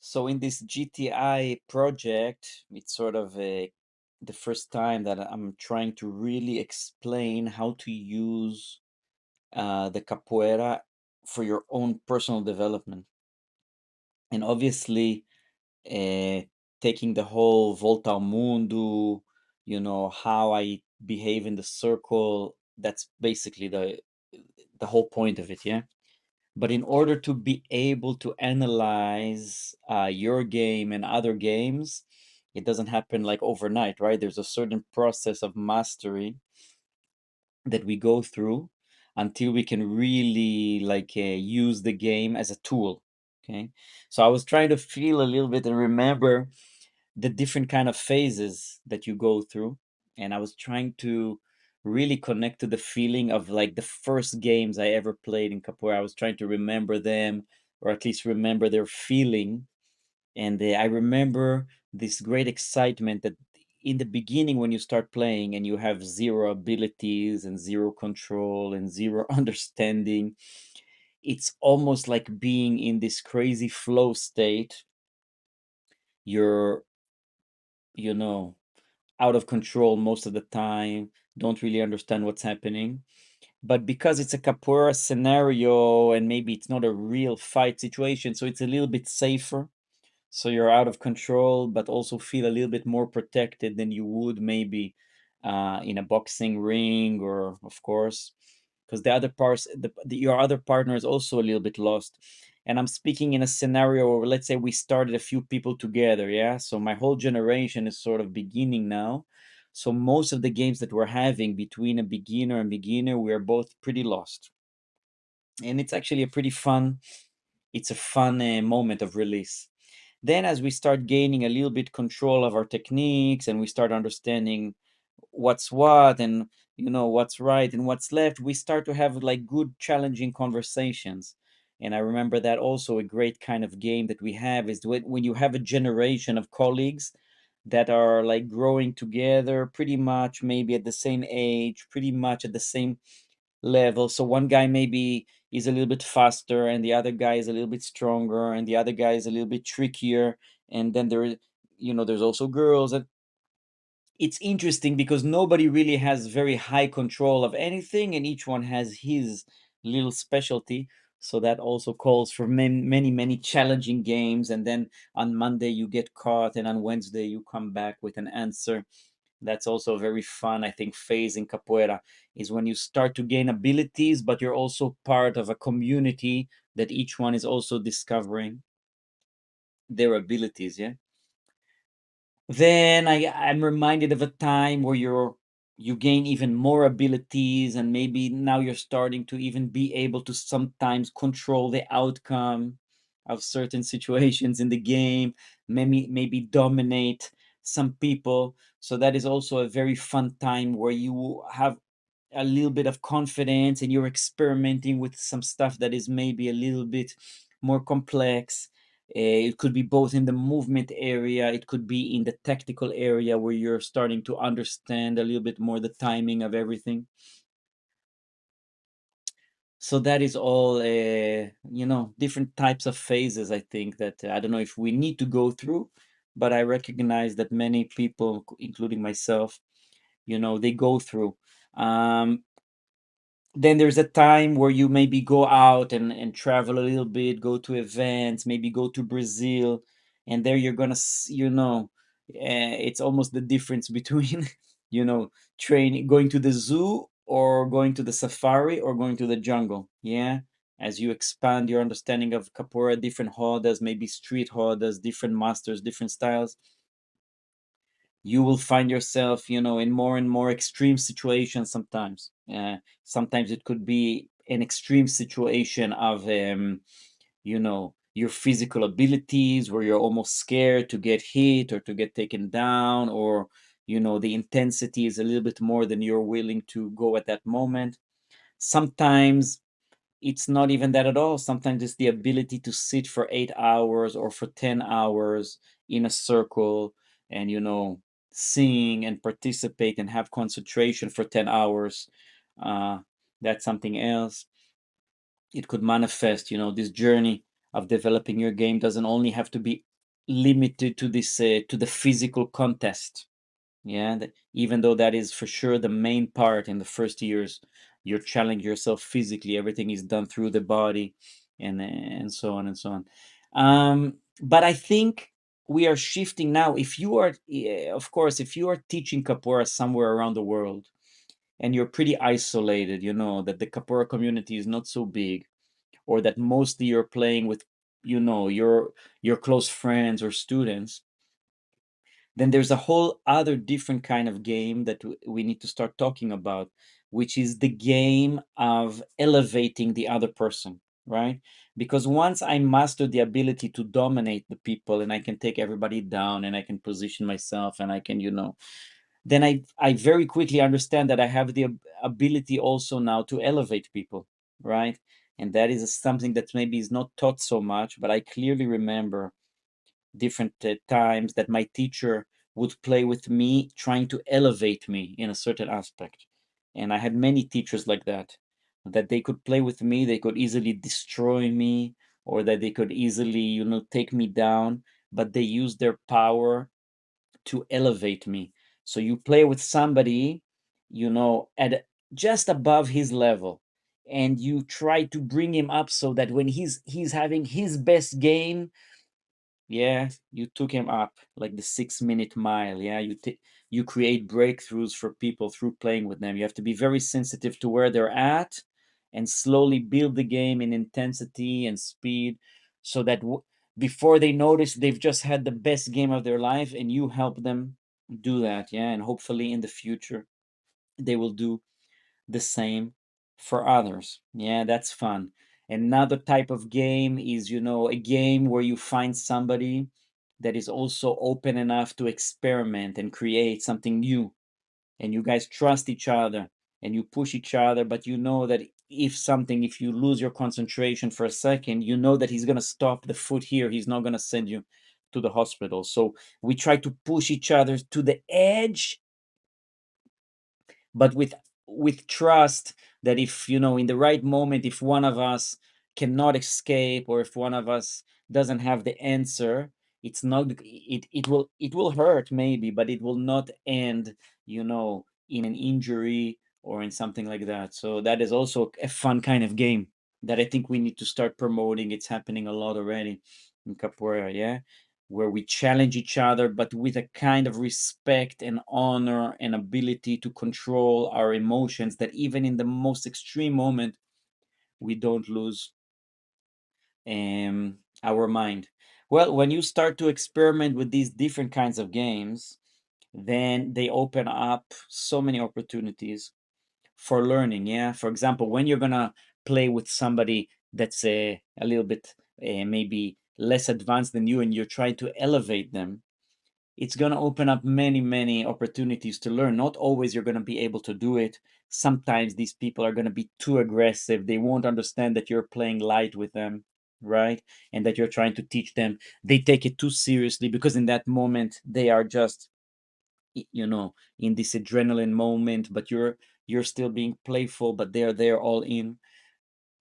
So in this GTI project, it's sort of the first time that I'm trying to really explain how to use the capoeira for your own personal development. And obviously, uh, taking the whole Volta ao Mundo, how I behave in the circle, that's basically the whole point of it, yeah? But in order to be able to analyze your game and other games, it doesn't happen like overnight, right? There's a certain process of mastery that we go through until we can really like use the game as a tool. Okay, so I was trying to feel a little bit and remember the different kind of phases that you go through, and I was trying to really connect to the feeling of like the first games I ever played in capoeira. I was trying to remember them, or at least remember their feeling. And I remember this great excitement that in the beginning, when you start playing and you have zero abilities and zero control and zero understanding, it's almost like being in this crazy flow state. You're, you know, out of control most of the time, don't really understand what's happening. But because it's a capoeira scenario and maybe it's not a real fight situation, so it's a little bit safer. So you're out of control, but also feel a little bit more protected than you would maybe in a boxing ring, or of course, because the other parts, your other partner is also a little bit lost. And I'm speaking in a scenario where, let's say, we started a few people together, yeah. So my whole generation is sort of beginning now. So most of the games that we're having between a beginner and beginner, we are both pretty lost, and it's actually a pretty fun. It's a fun moment of release. Then, as we start gaining a little bit control of our techniques and we start understanding what's what and what's right and what's left, we start to have like good challenging conversations. And I remember that also a great kind of game that we have is when you have a generation of colleagues that are like growing together pretty much maybe at the same age, pretty much at the same level. So one guy maybe is a little bit faster, and the other guy is a little bit stronger, and the other guy is a little bit trickier. And then there's also girls. And it's interesting because nobody really has very high control of anything, and each one has his little specialty. So that also calls for many, many, many challenging games. And then on Monday you get caught, and on Wednesday you come back with an answer. That's also a very fun, I think, phase in capoeira, is when you start to gain abilities, but you're also part of a community that each one is also discovering their abilities. Yeah. Then I'm reminded of a time where you gain even more abilities, and maybe now you're starting to even be able to sometimes control the outcome of certain situations in the game, maybe dominate some people. So that is also a very fun time where you have a little bit of confidence and you're experimenting with some stuff that is maybe a little bit more complex. It could be both in the movement area, it could be in the tactical area where you're starting to understand a little bit more the timing of everything. So that is all, different types of phases, I think, that I don't know if we need to go through, but I recognize that many people, including myself, they go through. Um, then there's a time where you maybe go out and travel a little bit, go to events, maybe go to Brazil, and there you're gonna, it's almost the difference between, training, going to the zoo or going to the safari or going to the jungle. Yeah, as you expand your understanding of capoeira, different rodas, maybe street rodas, different masters, different styles, you will find yourself, in more and more extreme situations sometimes. Sometimes it could be an extreme situation of, your physical abilities where you're almost scared to get hit or to get taken down, or, the intensity is a little bit more than you're willing to go at that moment. Sometimes it's not even that at all. Sometimes it's the ability to sit for 8 hours or for 10 hours in a circle and, sing and participate and have concentration for 10 hours. Uh, that's something else. It could manifest, this journey of developing your game doesn't only have to be limited to this to the physical contest. Yeah, even though that is for sure the main part in the first years, you're challenging yourself physically. Everything is done through the body, and so on and so on. But I think we are shifting now. If you are, of course, if you are teaching capoeira somewhere around the world, and you're pretty isolated, you know that the capoeira community is not so big, or that mostly you're playing with, your close friends or students, then there's a whole other different kind of game that we need to start talking about, which is the game of elevating the other person, right? Because once I master the ability to dominate the people, and I can take everybody down, and I can position myself, and I can, then I very quickly understand that I have the ability also now to elevate people, right? And that is something that maybe is not taught so much, but I clearly remember different times that my teacher would play with me, trying to elevate me in a certain aspect. And I had many teachers like that they could play with me, they could easily destroy me, or that they could easily, take me down, but they used their power to elevate me. So you play with somebody, at just above his level, and you try to bring him up so that when he's having his best game, yeah, you took him up like the 6 minute mile. Yeah, you create breakthroughs for people through playing with them. You have to be very sensitive to where they're at, and slowly build the game in intensity and speed, so that before they notice, they've just had the best game of their life, and you help them do that. Yeah, and hopefully in the future they will do the same for others. Yeah, that's fun. Another type of game is, a game where you find somebody that is also open enough to experiment and create something new. And you guys trust each other, and you push each other, but you know that if you lose your concentration for a second, you know that he's going to stop the foot here. He's not going to send you to the hospital. So we try to push each other to the edge, but with trust that if, in the right moment, if one of us cannot escape, or if one of us doesn't have the answer, it's not it will hurt maybe, but it will not end, in an injury or in something like that. So that is also a fun kind of game that I think we need to start promoting. It's happening a lot already in capoeira, yeah, where we challenge each other, but with a kind of respect and honor and ability to control our emotions, that even in the most extreme moment, we don't lose our mind. Well, when you start to experiment with these different kinds of games, then they open up so many opportunities for learning. Yeah, for example, when you're gonna play with somebody that's a little bit maybe less advanced than you, and you're trying to elevate them, it's going to open up many, many opportunities to learn. Not always you're going to be able to do it. Sometimes these people are going to be too aggressive. They won't understand that you're playing light with them, right? And that you're trying to teach them. They take it too seriously, because in that moment they are just, in this adrenaline moment, but you're still being playful, but they're there all in.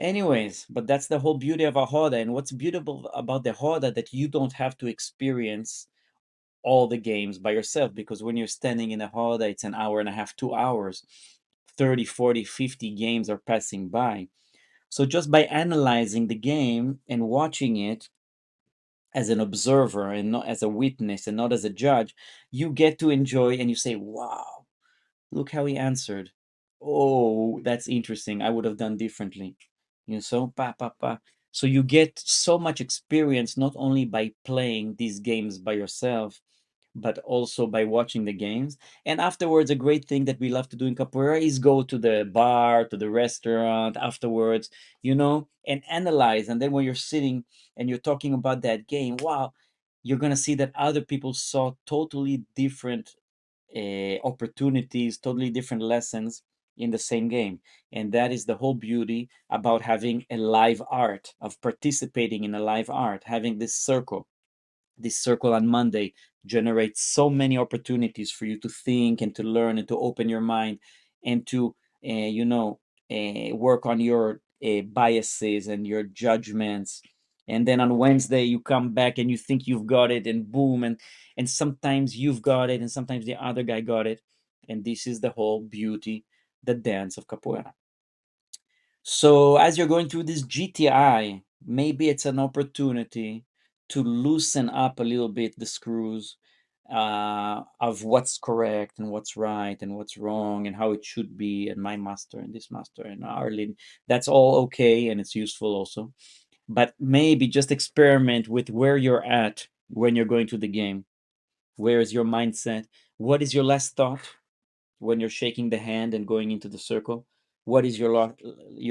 Anyways, but that's the whole beauty of a Hoda. And what's beautiful about the Hoda, that you don't have to experience all the games by yourself, because when you're standing in a holiday, it's an hour and a half, 2 hours, 30, 40, 50 games are passing by. So just by analyzing the game and watching it as an observer and not as a witness and not as a judge, you get to enjoy, and you say, wow, look how he answered. Oh, that's interesting. I would have done differently. So pa pa pa. So you get so much experience, not only by playing these games by yourself, but also by watching the games. And afterwards, a great thing that we love to do in capoeira is go to the bar, to the restaurant afterwards, and analyze. And then when you're sitting and you're talking about that game, wow, you're gonna see that other people saw totally different opportunities, totally different lessons in the same game. And that is the whole beauty about having a live art, of participating in a live art, having this circle on Monday generates so many opportunities for you to think and to learn and to open your mind, and to, work on your biases and your judgments, and then on Wednesday you come back and you think you've got it, and boom, and sometimes you've got it and sometimes the other guy got it. And this is the whole beauty, the dance of capoeira. So as you're going through this GTI, maybe it's an opportunity to loosen up a little bit the screws of what's correct and what's right and what's wrong and how it should be, and my master and this master and Arlene. That's all okay and it's useful also. But maybe just experiment with where you're at when you're going to the game. Where is your mindset? What is your last thought when you're shaking the hand and going into the circle? What is your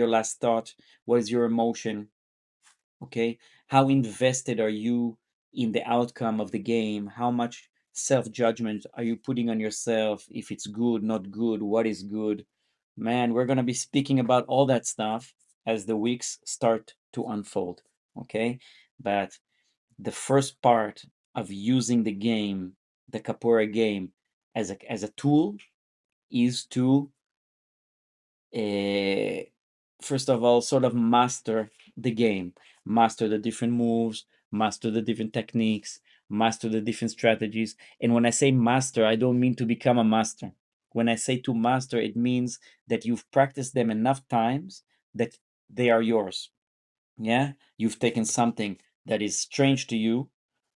last thought? What is your emotion? Okay, how invested are you in the outcome of the game? How much self-judgment are you putting on yourself? If it's good, not good, what is good? Man, we're going to be speaking about all that stuff as the weeks start to unfold. Okay, but the first part of using the game, the capoeira game, as a tool is to uh, first of all sort of master the game, master the different moves, master the different techniques, master the different strategies. And when I say master, I don't mean to become a master. When I say to master, it means that you've practiced them enough times that they are yours. Yeah, you've taken something that is strange to you,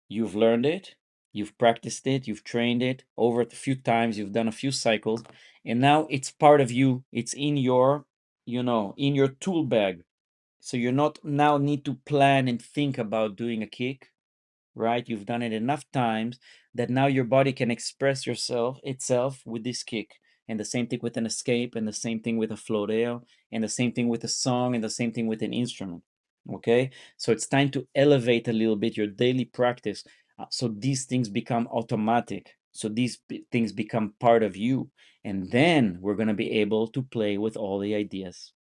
you've learned it, you've practiced it, you've trained it over a few times, you've done a few cycles, and now it's part of you. It's in your, in your tool bag. So you're not now need to plan and think about doing a kick, right? You've done it enough times that now your body can express itself with this kick. And the same thing with an escape, and the same thing with a floreo, and the same thing with a song, and the same thing with an instrument. Okay, so it's time to elevate a little bit your daily practice, so these things become automatic. So these things become part of you, and then we're going to be able to play with all the ideas.